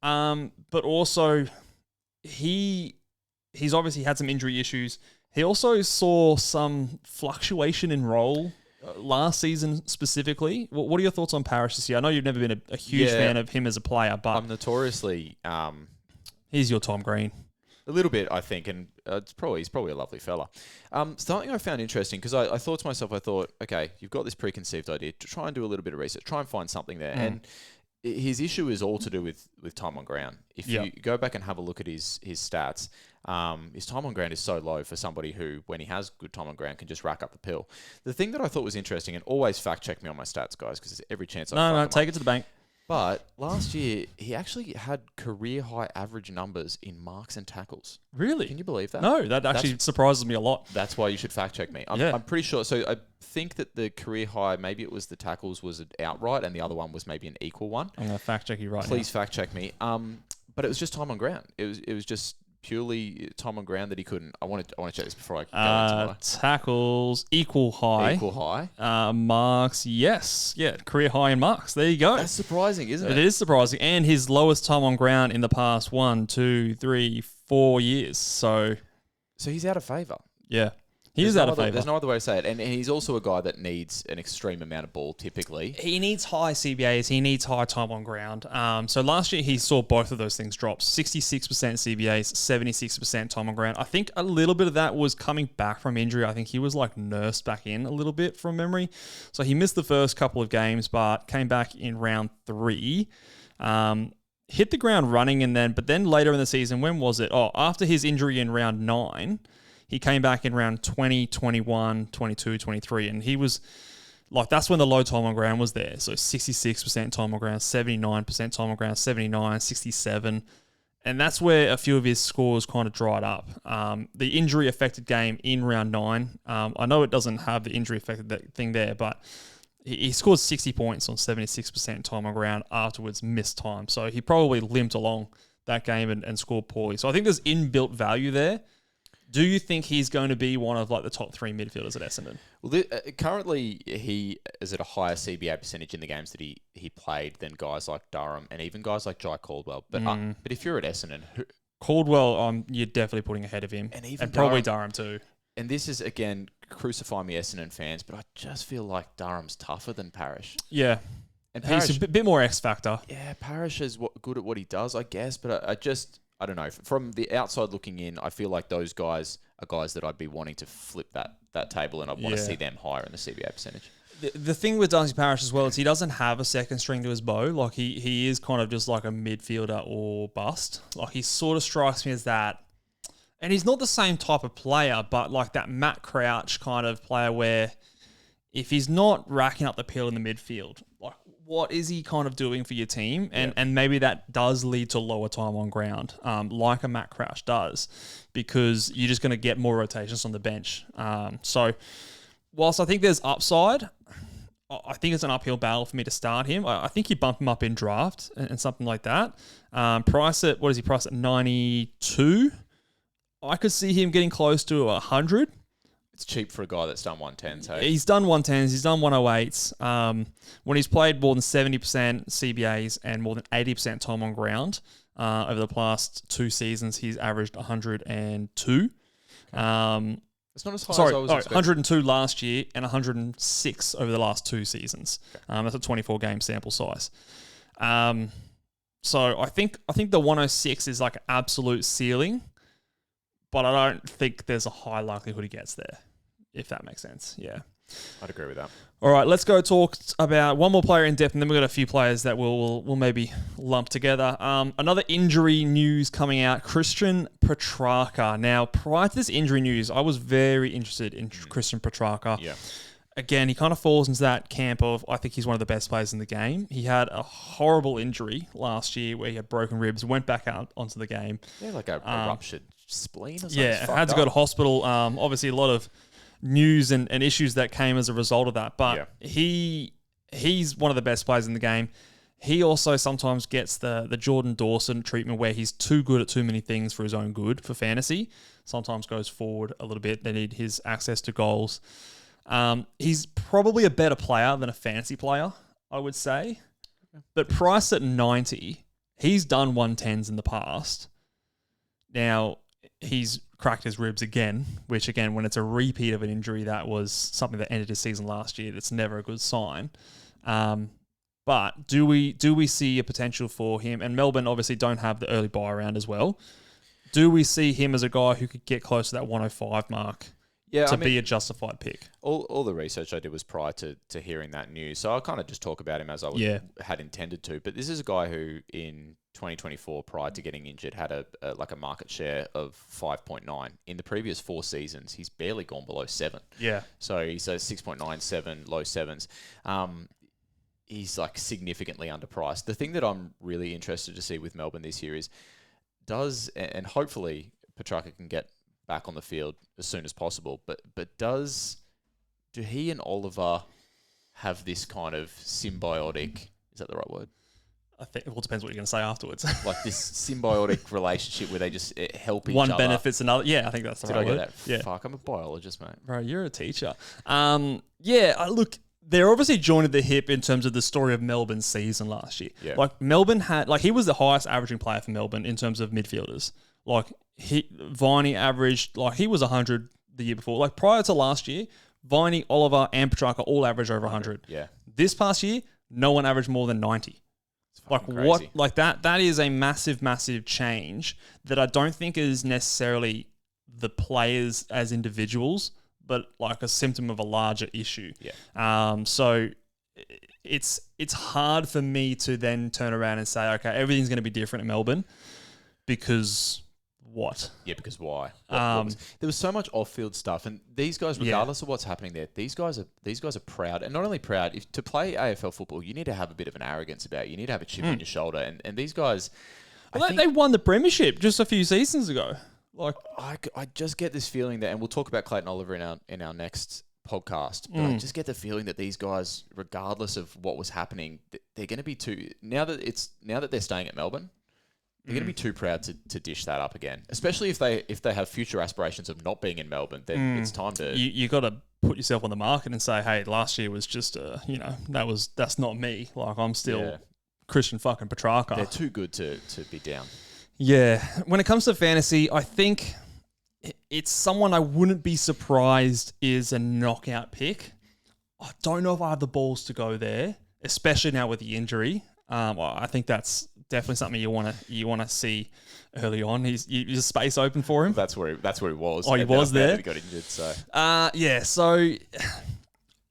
But also he's obviously had some injury issues. He also saw some fluctuation in role last season specifically. What are your thoughts on Parish this year? I know you've never been a huge fan of him as a player, but I'm notoriously he's your Tom Green. A little bit, I think, and he's probably a lovely fella. Something I found interesting, because I thought to myself, okay, you've got this preconceived idea, to try and do a little bit of research, try and find something there. And his issue is all to do with time on ground. If you go back and have a look at his stats, his time on ground is so low for somebody who, when he has good time on ground, can just rack up the pill. The thing that I thought was interesting, and always fact check me on my stats, guys, because there's every chance No, take it to the bank. But last year, he actually had career-high average numbers in marks and tackles. Really? Can you believe that? No, that actually surprises me a lot. That's why you should fact-check me. I'm pretty sure. So I think that the career high, maybe it was the tackles was an outright, and the other one was maybe an equal one. I'm going to fact-check you right now. Please fact-check me. But it was just time on ground. It was just purely time on ground that he couldn't. I want to check this before I go into tackles equal high. Equal high. Marks, yes. Yeah, career high in marks. There you go. That's surprising, isn't it? It is surprising. And his lowest time on ground in the past 1, 2, 3, 4 years. So he's out of favour. Yeah. He is out of favour. There's no other way to say it. And he's also a guy that needs an extreme amount of ball, typically. He needs high CBAs. He needs high time on ground. So last year, he saw both of those things drop. 66% CBAs, 76% time on ground. I think a little bit of that was coming back from injury. I think he was like nursed back in a little bit from memory. So he missed the first couple of games, but came back in round 3. Hit the ground running, but then later in the season, when was it? After his injury in round 9, he came back in round 20, 21, 22, 23, and he was like, that's when the low time on ground was there. So 66% time on ground, 79% time on ground, 79, 67. And that's where a few of his scores kind of dried up. The injury affected game in round 9. I know it doesn't have the injury affected thing there, but he scored 60 points on 76% time on ground, afterwards missed time. So he probably limped along that game and scored poorly. So I think there's inbuilt value there. Do you think he's going to be one of like the top 3 midfielders at Essendon? Well, currently he is at a higher CBA percentage in the games that he played than guys like Durham and even guys like Jai Caldwell. But if you're at Essendon, Caldwell, you're definitely putting ahead of him, and probably Durham too. And this is again, crucify me, Essendon fans, but I just feel like Durham's tougher than Parish. Yeah, and Parish, he's a bit more X factor. Yeah, Parish is good at what he does, I guess, but I don't know. From the outside looking in, I feel like those guys are guys that I'd be wanting to flip that table, and I want to see them higher in the CBA percentage. The thing with Darcy Parish as well is he doesn't have a second string to his bow. Like he is kind of just like a midfielder or bust. Like he sort of strikes me as that. And he's not the same type of player, but like that Matt Crouch kind of player where if he's not racking up the peel in the midfield, like what is he kind of doing for your team? And maybe that does lead to lower time on ground, like a Matt Crouch does, because you're just going to get more rotations on the bench. So whilst I think there's upside, I think it's an uphill battle for me to start him. I think you bump him up in draft and something like that. Price at, what is he priced at, 92? I could see him getting close to 100. It's cheap for a guy that's done 110s, hey? He's done 110s, he's done 108s. When he's played more than 70% CBAs and more than 80% time on ground over the past 2 seasons, he's averaged 102. It's not as high as I was expecting. 102 last year and 106 over the last 2 seasons. Okay. That's a 24-game sample size. So I think the 106 is like an absolute ceiling, but I don't think there's a high likelihood he gets there, if that makes sense. Yeah. I'd agree with that. All right, let's go talk about one more player in depth, and then we've got a few players that we'll maybe lump together. Another injury news coming out, Christian Petracca. Now, prior to this injury news, I was very interested in Christian Petracca. Yeah. Again, he kind of falls into that camp of, I think he's one of the best players in the game. He had a horrible injury last year where he had broken ribs, went back out onto the game. Yeah, like a ruptured spleen or something. Yeah, had to go to hospital. Obviously, a lot of news and issues that came as a result of that. But he's one of the best players in the game. He also sometimes gets the Jordan Dawson treatment where he's too good at too many things for his own good for fantasy. Sometimes goes forward a little bit. They need his access to goals. He's probably a better player than a fantasy player, I would say. But priced at 90, he's done 110s in the past. Now, he's cracked his ribs again, which again, when it's a repeat of an injury, that was something that ended his season last year. That's never a good sign. But do we see a potential for him? And Melbourne obviously don't have the early buy round as well. Do we see him as a guy who could get close to that 105 mark? Yeah, be a justified pick. All the research I did was prior to hearing that news. So I'll kind of just talk about him as I had intended to. But this is a guy who in 2024, prior to getting injured, had a market share of 5.9. In the previous 4 seasons, he's barely gone below 7. Yeah. So he's a 6.97, low 7s. he's like significantly underpriced. The thing that I'm really interested to see with Melbourne this year is and hopefully Petracca can get back on the field as soon as possible, but do he and Oliver have this kind of symbiotic, is that the right word? I think it all depends what you're going to say afterwards. Like this symbiotic relationship where they just help each One other. benefits another. Yeah, I think that's the Did right I get word. that? Yeah. Fuck, I'm a biologist, mate. Bro, you're a teacher. Look, they're obviously joined at the hip in terms of the story of Melbourne's season last year. Yeah. Like Melbourne he was the highest averaging player for Melbourne in terms of midfielders. Like Viney averaged, like he was 100 the year before. Like prior to last year, Viney, Oliver, and Petracca all averaged over 100. Yeah. This past year, no one averaged more than 90. Like crazy. what? Like that is a massive, massive change that I don't think is necessarily the players as individuals, but like a symptom of a larger issue. Yeah. So it's hard for me to then turn around and say, okay, everything's going to be different in Melbourne because what? Yeah, because why? There was so much off-field stuff, and these guys, regardless of what's happening there, these guys are proud, and not only proud. If to play AFL football, you need to have a bit of an arrogance about you. You need to have a chip on your shoulder, and these guys, They won the premiership just a few seasons ago. Like I just get this feeling that, and we'll talk about Clayton Oliver in our next podcast, but I just get the feeling that these guys, regardless of what was happening, they're going to be now that they're staying at Melbourne. They're going to be too proud to dish that up again, especially if they have future aspirations of not being in Melbourne. Then it's time to you got to put yourself on the market and say, hey, last year was just that's not me. Like I'm still Christian fucking Petracca. They're too good to be down. Yeah, when it comes to fantasy, I think it's someone I wouldn't be surprised is a knockout pick. I don't know if I have the balls to go there, especially now with the injury. I think that's definitely something you want to see early on. He's space open for him. That's where he was. Oh, he was there. He got injured. So So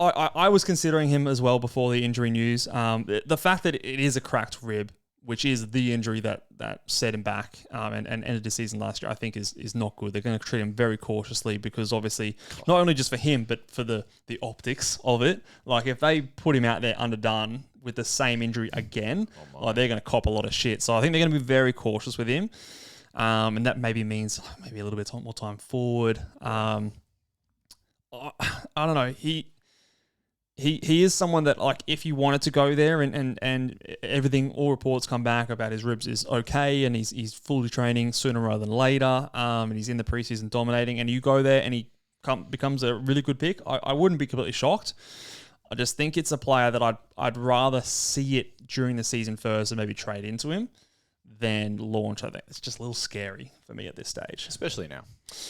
I was considering him as well before the injury news. The fact that it is a cracked rib, which is the injury that set him back and ended the season last year, I think is not good. They're going to treat him very cautiously because obviously, not only just for him, but for the optics of it. Like if they put him out there underdone with the same injury again, they're going to cop a lot of shit. So I think they're going to be very cautious with him. And that maybe means maybe a little bit more time forward. I don't know. He is someone that, like, if you wanted to go there and everything, all reports come back about his ribs is okay and he's fully training sooner rather than later, and he's in the preseason dominating, and you go there and he becomes a really good pick, I wouldn't be completely shocked. I just think it's a player that I'd rather see it during the season first and maybe trade into him than launch. I think it's just a little scary for me at this stage. especially now.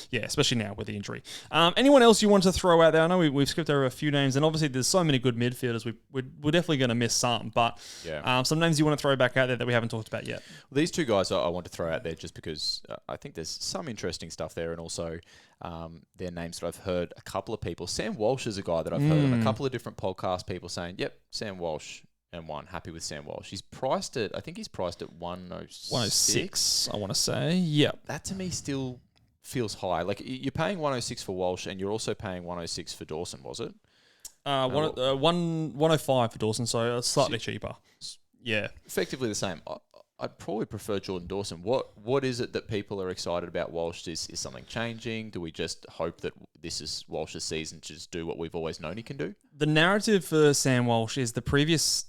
Yeah, especially now with the injury. Anyone else you want to throw out there? I know we've skipped over a few names, and obviously there's so many good midfielders. We're definitely going to miss some, but some names you want to throw back out there that we haven't talked about yet. Well, these two guys I want to throw out there just because I think there's some interesting stuff there, and also they're names that I've heard a couple of people. Sam Walsh is a guy that I've heard on a couple of different podcast people saying, yep, Sam Walsh. And happy with Sam Walsh. He's priced at 106. 106, I want to say. Yep. That to me still feels high. Like you're paying 106 for Walsh, and you're also paying 106 for Dawson. Was it? 105 for Dawson, so slightly cheaper. Yeah. Effectively the same. I'd probably prefer Jordan Dawson. What is it that people are excited about Walsh? Is something changing? Do we just hope that this is Walsh's season to just do what we've always known he can do? The narrative for Sam Walsh is the previous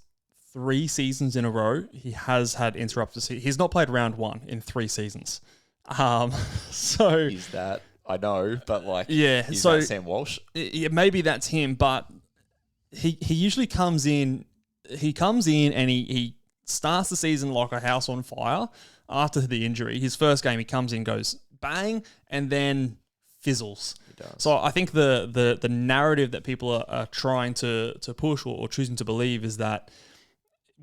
3 seasons in a row, he has had interrupted. He's not played round 1 in 3 seasons. So is that, I know, but like, is that Sam Walsh? Maybe that's him, but he usually comes in. He comes in and he starts the season like a house on fire after the injury. His first game, he comes in, goes bang, and then fizzles. So I think the narrative that people are trying to push or choosing to believe is that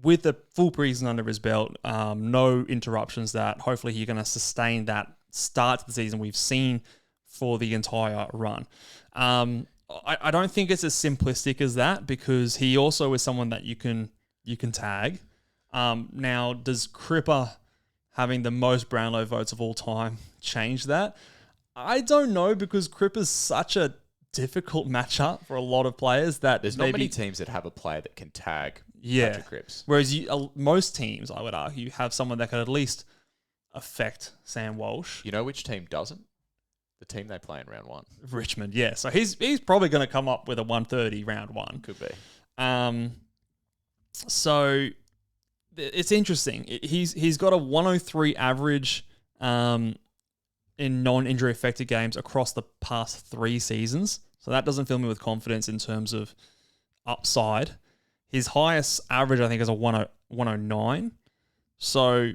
with the full preseason under his belt, no interruptions, that hopefully you're going to sustain that start to the season we've seen for the entire run. I don't think it's as simplistic as that, because he also is someone that you can tag. Now, does Cripper having the most Brownlow votes of all time change that? I don't know, because Cripper's such a difficult matchup for a lot of players. That There's not many teams that have a player that can tag Patrick Cripps. Whereas most teams, I would argue, have someone that could at least affect Sam Walsh. You know which team doesn't? The team they play in round 1. Richmond, yeah. So he's probably going to come up with a 130 round 1. Could be. So it's interesting. He's got a 103 average in non-injury affected games across the past 3 seasons. So that doesn't fill me with confidence in terms of upside. His highest average, I think, is a 109. So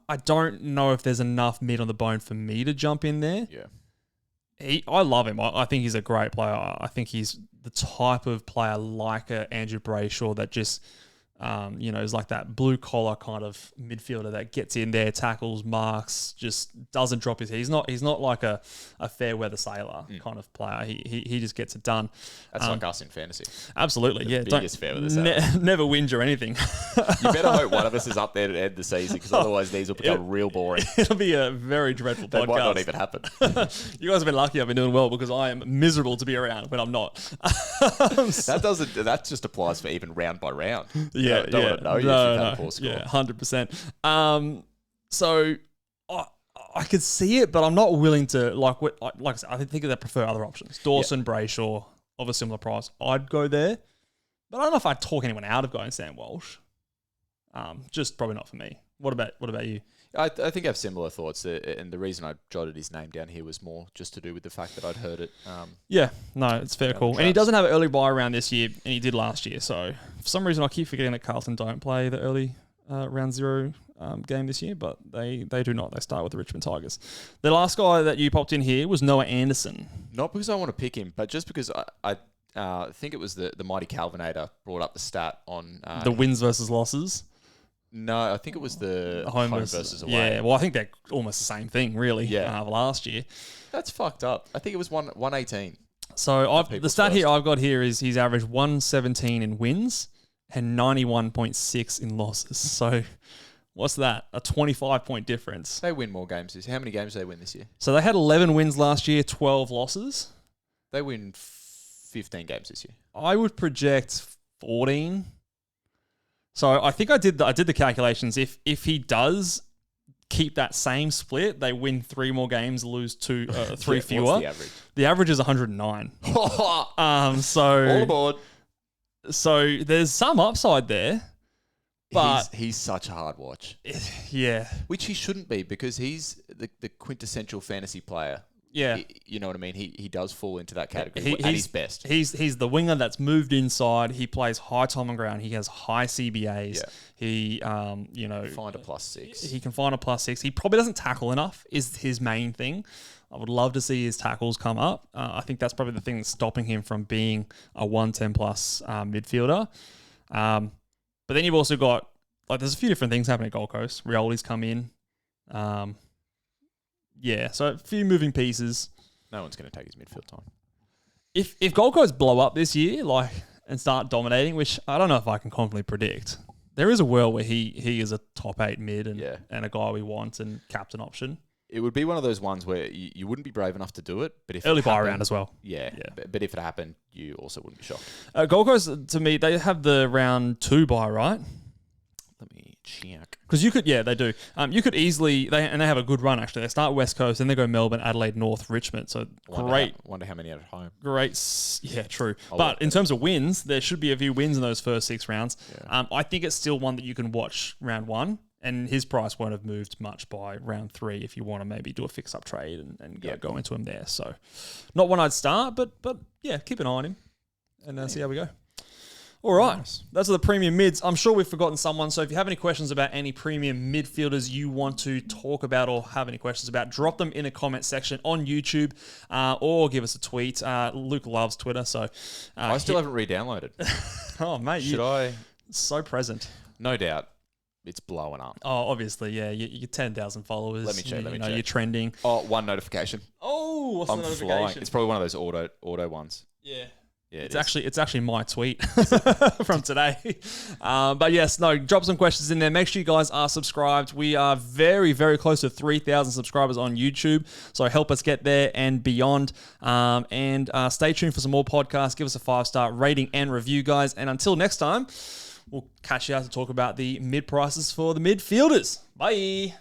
I don't know if there's enough meat on the bone for me to jump in there. Yeah. I love him. I think he's a great player. I think he's the type of player like a Andrew Brayshaw that just, is like that blue collar kind of midfielder that gets in there, tackles, marks, just doesn't drop his head. He's not like a fair weather sailor kind of player. He just gets it done. That's like us in fantasy. Absolutely, the biggest fair weather sailor. Never whinge or anything. You better hope one of us is up there to end the season, because otherwise these will become real boring. It'll be a very dreadful podcast. That might not even happen. You guys have been lucky I've been doing well, because I am miserable to be around when I'm not. That just applies for even round by round. Yeah, don't want to know you if you've had a poor score. Yeah, 100%. So I could see it, but I'm not willing to, like I said, I think I prefer other options. Dawson, Brayshaw, of a similar price. I'd go there, but I don't know if I'd talk anyone out of going Sam Walsh. Just probably not for me. What about you? I think I have similar thoughts, and the reason I jotted his name down here was more just to do with the fact that I'd heard it. It's fair call. And he doesn't have an early buy round this year, and he did last year. So for some reason, I keep forgetting that Carlton don't play the early round 0 game this year, but they do not. They start with the Richmond Tigers. The last guy that you popped in here was Noah Anderson. Not because I want to pick him, but just because I think it was the Mighty Calvinator brought up the stat on... the wins versus losses. No, I think it was the home versus away. Yeah, well, I think they're almost the same thing, really, last year. That's fucked up. I think it was 118. So the stat here I've got here is he's averaged 117 in wins and 91.6 in losses. So what's that? A 25-point difference. They win more games this year. How many games do they win this year? So they had 11 wins last year, 12 losses. They win 15 games this year. I would project 14. So I think I did the calculations. If he does keep that same split, they win 3 more games, lose 3 fewer. What's the average? The average is 109. So all aboard. So there's some upside there, but he's such a hard watch. Yeah, which he shouldn't be, because he's the quintessential fantasy player. Yeah, you know what I mean. He does fall into that category at his best. He's the winger that's moved inside. He plays high time and ground. He has high CBAs. Yeah. He find a +6. He can find a +6. He probably doesn't tackle enough. Is his main thing. I would love to see his tackles come up. I think that's probably the thing that's stopping him from being a 110+ midfielder. But then you've also got, there's a few different things happening at Gold Coast. Rioli's come in. So a few moving pieces. No one's going to take his midfield time. If Gold Coast blow up this year, and start dominating, which I don't know if I can confidently predict, there is a world where he is a top 8 mid and a guy we want and captain option. It would be one of those ones where you wouldn't be brave enough to do it, but if early buy round as well. Yeah. But if it happened, you also wouldn't be shocked. Gold Coast, to me, they have the round 2 buy, right? Let me check. Because you could, they do. You could easily, they have a good run actually. They start West Coast, then they go Melbourne, Adelaide, North, Richmond. So great. Wonder how many at home. Great. Yeah, true. But in terms of wins, there should be a few wins in those first 6 rounds. Yeah. I think it's still one that you can watch round 1. And his price won't have moved much by round 3 if you want to maybe do a fix-up trade and go into him there. So not one I'd start, but keep an eye on him and see how we go. All right. Nice. Those are the premium mids. I'm sure we've forgotten someone. So if you have any questions about any premium midfielders you want to talk about or have any questions about, drop them in a comment section on YouTube or give us a tweet. Luke loves Twitter. So I still haven't re-downloaded. Oh, mate. Should I? So present. No doubt. It's blowing up. Oh, obviously, yeah. You get 10,000 followers. Let me check. You're trending. Oh, one notification. Oh, what's the notification? Flying. It's probably one of those auto ones. Yeah. Yeah, It's actually my tweet from today. But yes, no, drop some questions in there. Make sure you guys are subscribed. We are very, very close to 3,000 subscribers on YouTube. So help us get there and beyond. And stay tuned for some more podcasts. Give us a 5-star rating and review, guys. And until next time, we'll catch you out to talk about the mid prices for the midfielders. Bye.